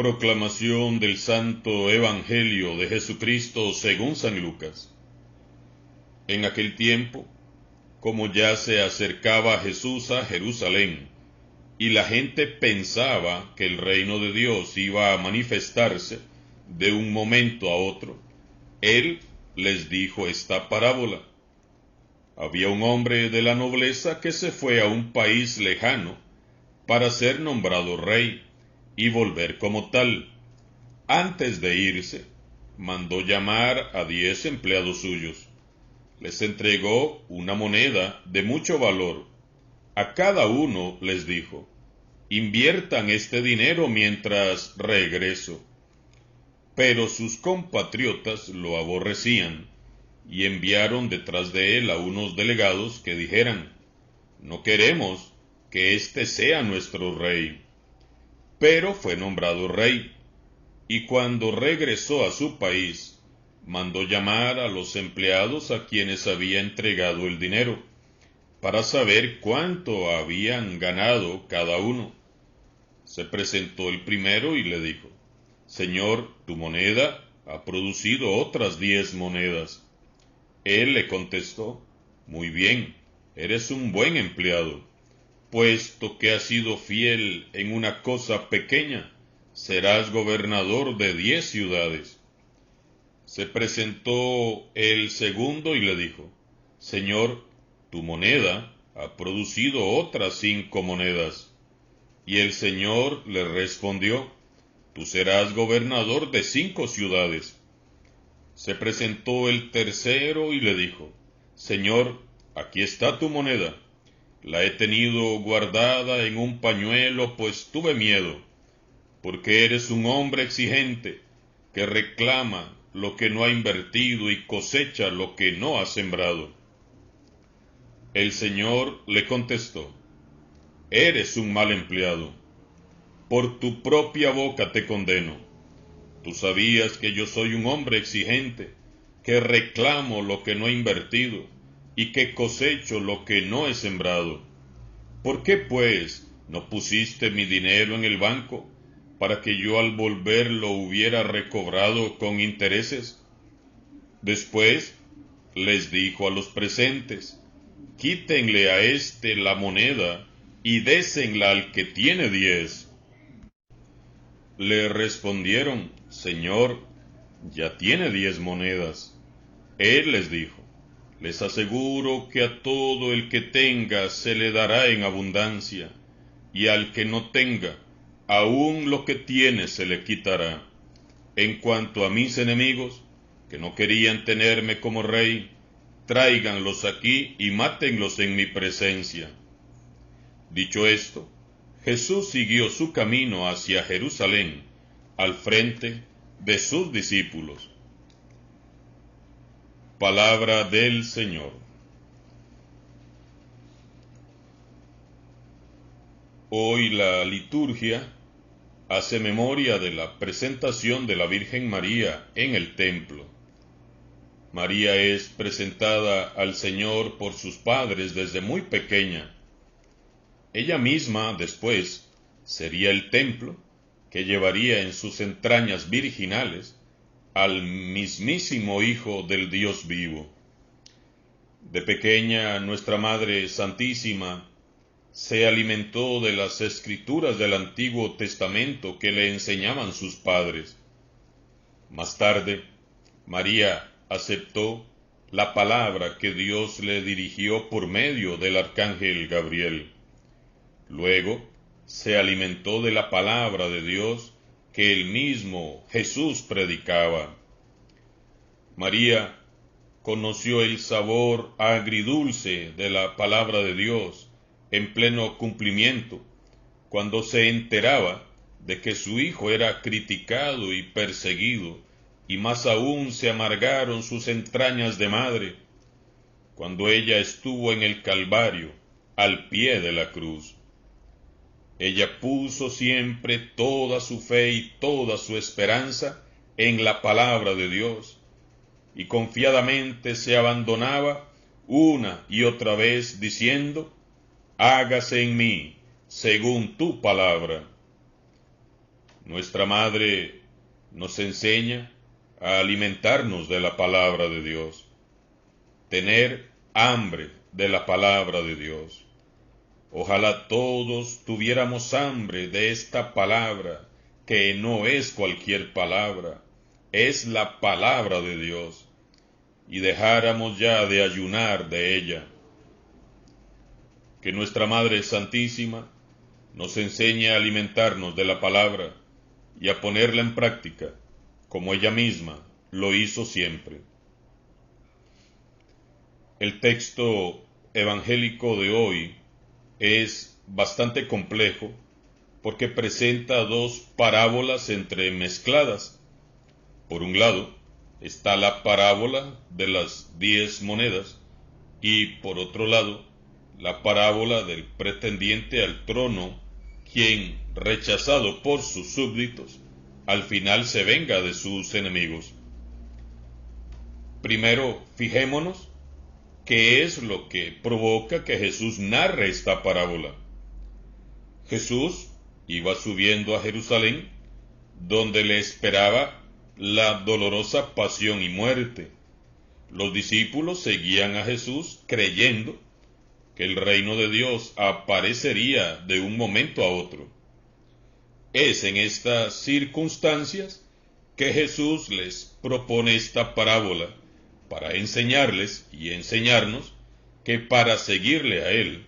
Proclamación del Santo Evangelio de Jesucristo según San Lucas. En aquel tiempo, como ya se acercaba Jesús a Jerusalén, y la gente pensaba que el reino de Dios iba a manifestarse de un momento a otro, Él les dijo esta parábola. Había un hombre de la nobleza que se fue a un país lejano para ser nombrado rey y volver como tal. Antes de irse, mandó llamar a 10 empleados suyos. Les entregó una moneda de mucho valor. A cada uno les dijo: inviertan este dinero mientras regreso. Pero sus compatriotas lo aborrecían y enviaron detrás de él a unos delegados que dijeran: no queremos que éste sea nuestro rey. Pero fue nombrado rey, y cuando regresó a su país, mandó llamar a los empleados a quienes había entregado el dinero, para saber cuánto habían ganado cada uno. Se presentó el primero y le dijo: Señor, tu moneda ha producido otras 10 monedas. Él le contestó: muy bien, eres un buen empleado. Puesto que has sido fiel en una cosa pequeña, serás gobernador de 10 ciudades. Se presentó el segundo y le dijo: Señor, tu moneda ha producido otras 5 monedas. Y el Señor le respondió: tú serás gobernador de 5 ciudades. Se presentó el tercero y le dijo: Señor, aquí está tu moneda. La he tenido guardada en un pañuelo, pues tuve miedo, porque eres un hombre exigente, que reclama lo que no ha invertido y cosecha lo que no ha sembrado. El Señor le contestó: eres un mal empleado. Por tu propia boca te condeno. Tú sabías que yo soy un hombre exigente, que reclamo lo que no he invertido y que cosecho lo que no he sembrado. ¿Por qué, pues, no pusiste mi dinero en el banco, para que yo al volver lo hubiera recobrado con intereses? Después les dijo a los presentes: quítenle a éste la moneda y désenla al que tiene 10. Le respondieron: Señor, ya tiene 10 monedas. Él les dijo: les aseguro que a todo el que tenga se le dará en abundancia, y al que no tenga, aún lo que tiene se le quitará. En cuanto a mis enemigos, que no querían tenerme como rey, tráiganlos aquí y mátenlos en mi presencia. Dicho esto, Jesús siguió su camino hacia Jerusalén, al frente de sus discípulos. Palabra del Señor. Hoy la liturgia hace memoria de la presentación de la Virgen María en el templo. María es presentada al Señor por sus padres desde muy pequeña. Ella misma, después, sería el templo que llevaría en sus entrañas virginales al mismísimo Hijo del Dios vivo. De pequeña, nuestra Madre Santísima se alimentó de las escrituras del Antiguo Testamento que le enseñaban sus padres. Más tarde, María aceptó la palabra que Dios le dirigió por medio del arcángel Gabriel. Luego, se alimentó de la palabra de Dios que el mismo Jesús predicaba. María conoció el sabor agridulce de la palabra de Dios en pleno cumplimiento, cuando se enteraba de que su hijo era criticado y perseguido, y más aún se amargaron sus entrañas de madre, cuando ella estuvo en el Calvario, al pie de la cruz. Ella puso siempre toda su fe y toda su esperanza en la palabra de Dios, y confiadamente se abandonaba una y otra vez diciendo: hágase en mí según tu palabra. Nuestra Madre nos enseña a alimentarnos de la palabra de Dios, tener hambre de la palabra de Dios. Ojalá todos tuviéramos hambre de esta palabra, que no es cualquier palabra, es la palabra de Dios, y dejáramos ya de ayunar de ella. Que nuestra Madre Santísima nos enseñe a alimentarnos de la palabra y a ponerla en práctica, como ella misma lo hizo siempre. El texto evangélico de hoy es bastante complejo porque presenta dos parábolas entremezcladas. Por un lado está la parábola de las 10 monedas y por otro lado la parábola del pretendiente al trono, quien, rechazado por sus súbditos, al final se venga de sus enemigos. Primero, fijémonos qué es lo que provoca que Jesús narre esta parábola. Jesús iba subiendo a Jerusalén, donde le esperaba la dolorosa pasión y muerte. Los discípulos seguían a Jesús creyendo que el reino de Dios aparecería de un momento a otro. Es en estas circunstancias que Jesús les propone esta parábola para enseñarles y enseñarnos que para seguirle a Él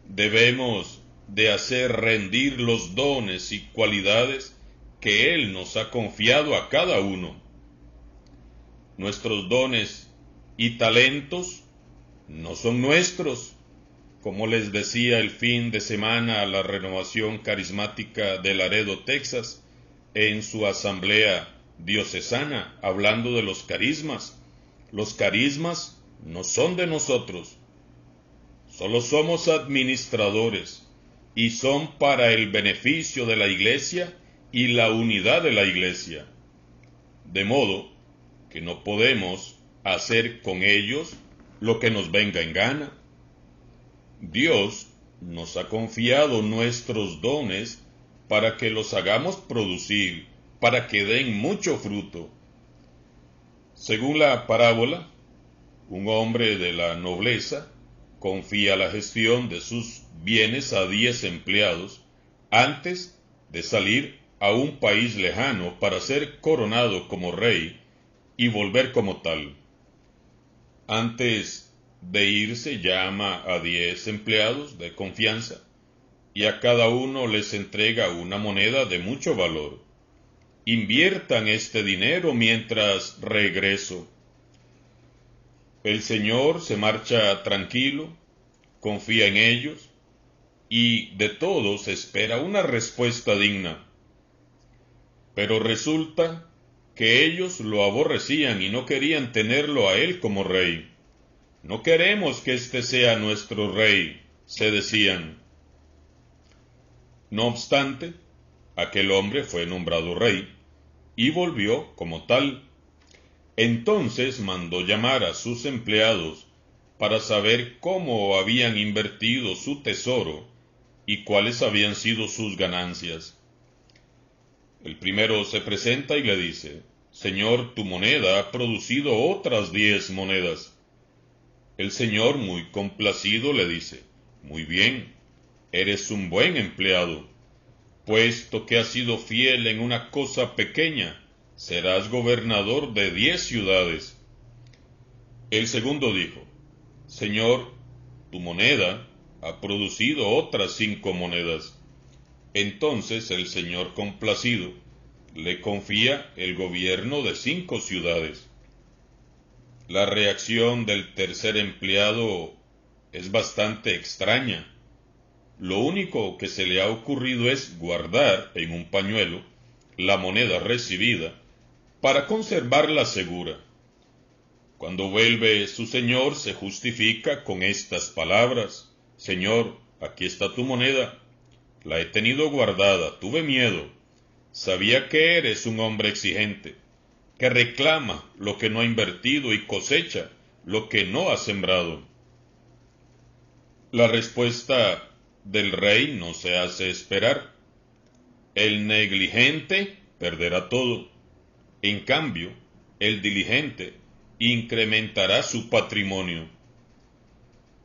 debemos de hacer rendir los dones y cualidades que Él nos ha confiado a cada uno. Nuestros dones y talentos no son nuestros, como les decía el fin de semana a la Renovación Carismática de Laredo, Texas, en su asamblea diocesana, hablando de los carismas. Los carismas no son de nosotros, solo somos administradores y son para el beneficio de la Iglesia y la unidad de la Iglesia. De modo que no podemos hacer con ellos lo que nos venga en gana. Dios nos ha confiado nuestros dones para que los hagamos producir, para que den mucho fruto. Según la parábola, un hombre de la nobleza confía la gestión de sus bienes a 10 empleados antes de salir a un país lejano para ser coronado como rey y volver como tal. Antes de irse llama a 10 empleados de confianza y a cada uno les entrega una moneda de mucho valor. Inviertan este dinero mientras regreso. El Señor se marcha tranquilo, confía en ellos y de todos espera una respuesta digna. Pero resulta que ellos lo aborrecían y no querían tenerlo a él como rey. No queremos que este sea nuestro rey, se decían. No obstante, aquel hombre fue nombrado rey y volvió como tal. Entonces mandó llamar a sus empleados para saber cómo habían invertido su tesoro y cuáles habían sido sus ganancias. El primero se presenta y le dice: Señor, tu moneda ha producido otras 10 monedas. El Señor, muy complacido, le dice: Muy bien, eres un buen empleado. Puesto que has sido fiel en una cosa pequeña, serás gobernador de 10 ciudades. El segundo dijo: Señor, tu moneda ha producido otras 5 monedas. Entonces el Señor, complacido, le confía el gobierno de 5 ciudades. La reacción del tercer empleado es bastante extraña. Lo único que se le ha ocurrido es guardar en un pañuelo la moneda recibida para conservarla segura. Cuando vuelve su señor se justifica con estas palabras: Señor, aquí está tu moneda. La he tenido guardada, tuve miedo. Sabía que eres un hombre exigente, que reclama lo que no ha invertido y cosecha lo que no ha sembrado. La respuesta del rey no se hace esperar. El negligente perderá todo. En cambio, el diligente incrementará su patrimonio.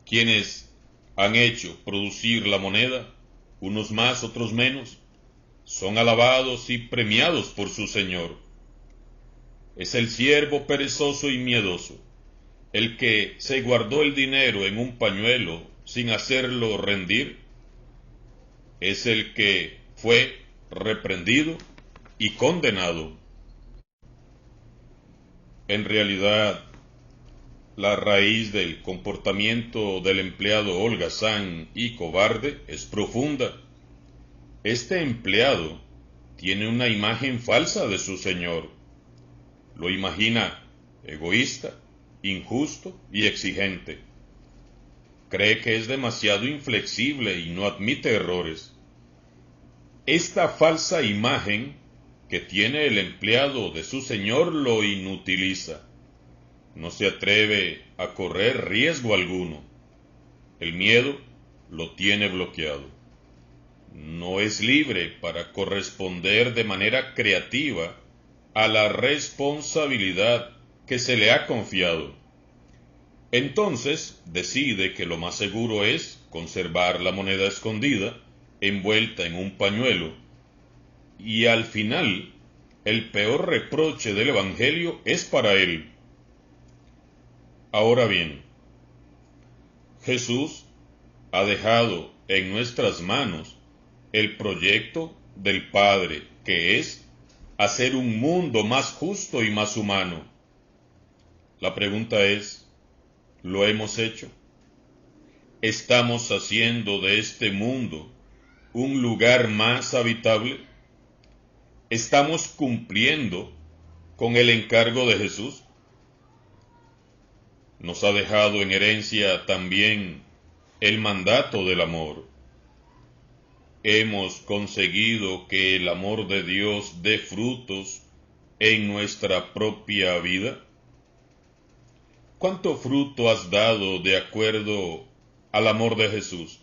Quienes han hecho producir la moneda, unos más, otros menos, son alabados y premiados por su Señor. Es el siervo perezoso y miedoso, el que se guardó el dinero en un pañuelo sin hacerlo rendir, es el que fue reprendido y condenado. En realidad, la raíz del comportamiento del empleado holgazán y cobarde es profunda. Este empleado tiene una imagen falsa de su señor. Lo imagina egoísta, injusto y exigente. Cree que es demasiado inflexible y no admite errores. Esta falsa imagen que tiene el empleado de su señor lo inutiliza. No se atreve a correr riesgo alguno. El miedo lo tiene bloqueado. No es libre para corresponder de manera creativa a la responsabilidad que se le ha confiado. Entonces decide que lo más seguro es conservar la moneda escondida, envuelta en un pañuelo, y al final el peor reproche del Evangelio es para él. Ahora bien, Jesús ha dejado en nuestras manos el proyecto del Padre, que es hacer un mundo más justo y más humano. La pregunta es, ¿lo hemos hecho? ¿Estamos haciendo de este mundo un lugar más habitable? ¿Estamos cumpliendo con el encargo de Jesús? Nos ha dejado en herencia también el mandato del amor. ¿Hemos conseguido que el amor de Dios dé frutos en nuestra propia vida? ¿Cuánto fruto has dado de acuerdo al amor de Jesús?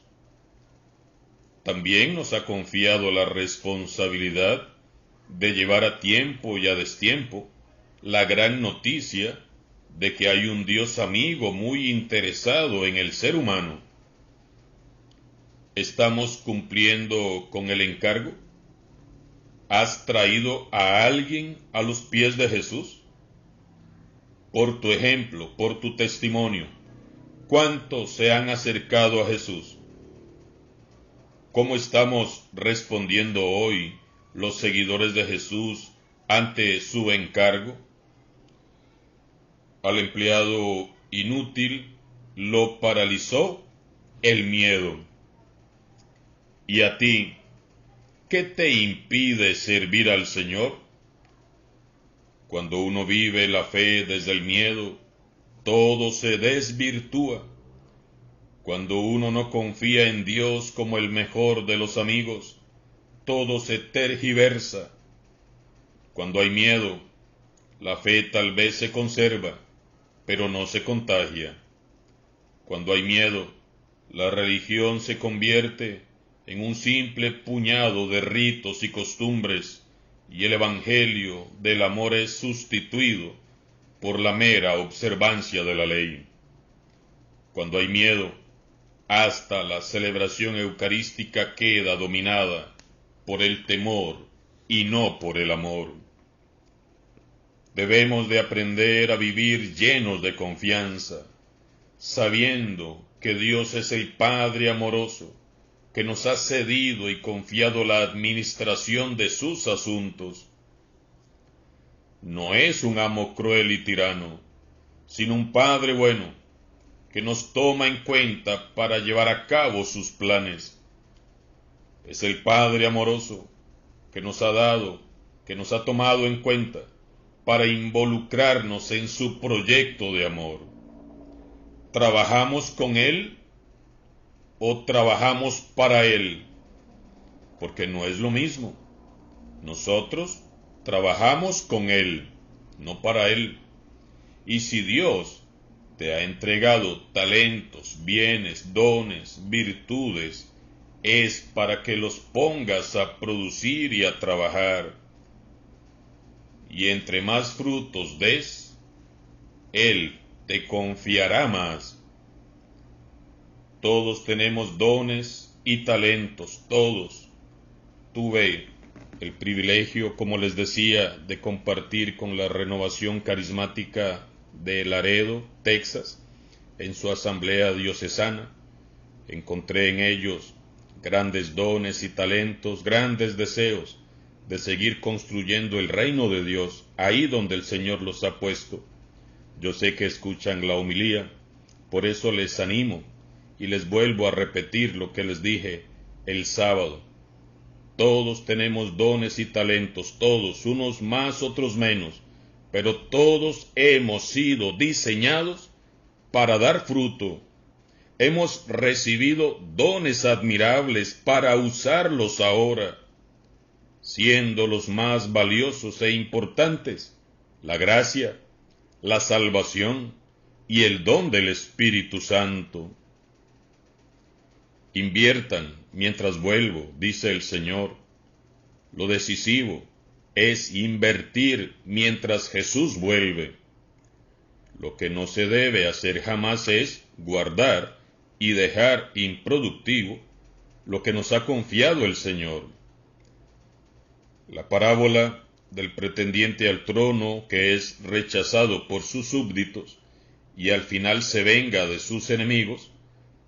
También nos ha confiado la responsabilidad de llevar a tiempo y a destiempo la gran noticia de que hay un Dios amigo muy interesado en el ser humano. ¿Estamos cumpliendo con el encargo? ¿Has traído a alguien a los pies de Jesús? Por tu ejemplo, por tu testimonio, ¿cuántos se han acercado a Jesús? ¿Cómo estamos respondiendo hoy los seguidores de Jesús ante su encargo? Al empleado inútil lo paralizó el miedo. ¿Y a ti, qué te impide servir al Señor? Cuando uno vive la fe desde el miedo, todo se desvirtúa. Cuando uno no confía en Dios como el mejor de los amigos, todo se tergiversa. Cuando hay miedo, la fe tal vez se conserva, pero no se contagia. Cuando hay miedo, la religión se convierte en un simple puñado de ritos y costumbres, y el Evangelio del amor es sustituido por la mera observancia de la ley. Cuando hay miedo, hasta la celebración eucarística queda dominada por el temor y no por el amor. Debemos de aprender a vivir llenos de confianza, sabiendo que Dios es el Padre amoroso, que nos ha cedido y confiado la administración de sus asuntos. No es un amo cruel y tirano, sino un Padre bueno, que nos toma en cuenta para llevar a cabo sus planes. Es el Padre amoroso que nos ha dado, que nos ha tomado en cuenta para involucrarnos en su proyecto de amor. ¿Trabajamos con Él o trabajamos para Él? Porque no es lo mismo. Nosotros trabajamos con Él, no para Él. Y si Dios te ha entregado talentos, bienes, dones, virtudes, es para que los pongas a producir y a trabajar. Y entre más frutos des, Él te confiará más. Todos tenemos dones y talentos, todos. Tuve el privilegio, como les decía, de compartir con la Renovación Carismática de Laredo, Texas, en su asamblea diocesana. Encontré en ellos grandes dones y talentos, grandes deseos de seguir construyendo el reino de Dios, ahí donde el Señor los ha puesto. Yo sé que escuchan la homilía, por eso les animo y les vuelvo a repetir lo que les dije el sábado. Todos tenemos dones y talentos, todos, unos más, otros menos, pero todos hemos sido diseñados para dar fruto. Hemos recibido dones admirables para usarlos ahora, siendo los más valiosos e importantes la gracia, la salvación y el don del Espíritu Santo. Inviertan mientras vuelvo, dice el Señor. Lo decisivo es invertir mientras Jesús vuelve. Lo que no se debe hacer jamás es guardar y dejar improductivo lo que nos ha confiado el Señor. La parábola del pretendiente al trono que es rechazado por sus súbditos y al final se venga de sus enemigos,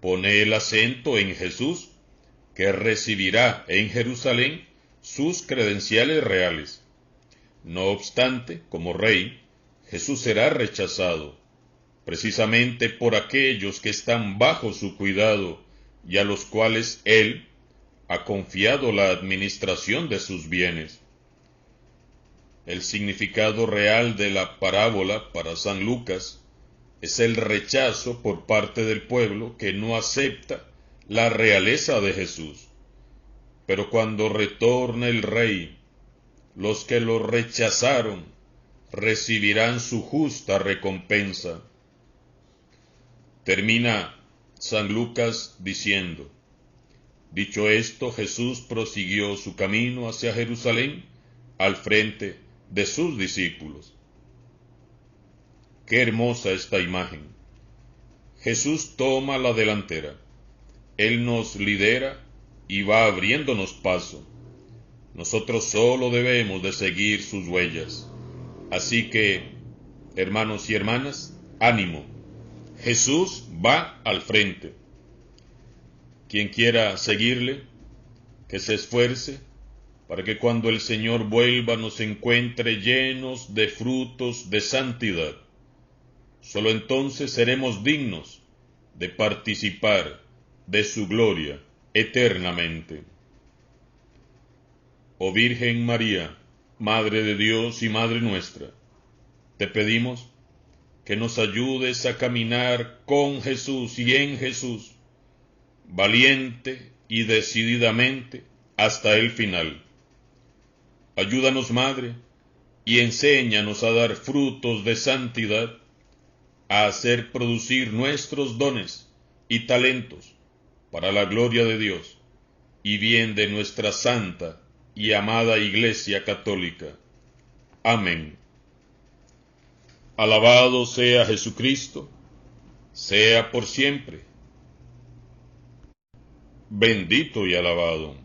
pone el acento en Jesús, que recibirá en Jerusalén sus credenciales reales. No obstante, como rey, Jesús será rechazado, precisamente por aquellos que están bajo su cuidado y a los cuales Él ha confiado la administración de sus bienes. El significado real de la parábola para San Lucas es el rechazo por parte del pueblo que no acepta la realeza de Jesús. Pero cuando retorne el Rey, los que lo rechazaron recibirán su justa recompensa. Termina San Lucas diciendo: dicho esto, Jesús prosiguió su camino hacia Jerusalén al frente de sus discípulos. Qué hermosa esta imagen. Jesús toma la delantera. Él nos lidera y va abriéndonos paso. Nosotros solo debemos de seguir sus huellas. Así que, hermanos y hermanas, ánimo. Jesús va al frente. Quien quiera seguirle, que se esfuerce para que cuando el Señor vuelva nos encuentre llenos de frutos de santidad. Solo entonces seremos dignos de participar de su gloria eternamente. Oh Virgen María, Madre de Dios y Madre nuestra, te pedimos que nos ayudes a caminar con Jesús y en Jesús, valiente y decididamente hasta el final. Ayúdanos, Madre, y enséñanos a dar frutos de santidad, a hacer producir nuestros dones y talentos para la gloria de Dios y bien de nuestra santa y amada Iglesia Católica. Amén. Alabado sea Jesucristo, sea por siempre. Bendito y alabado.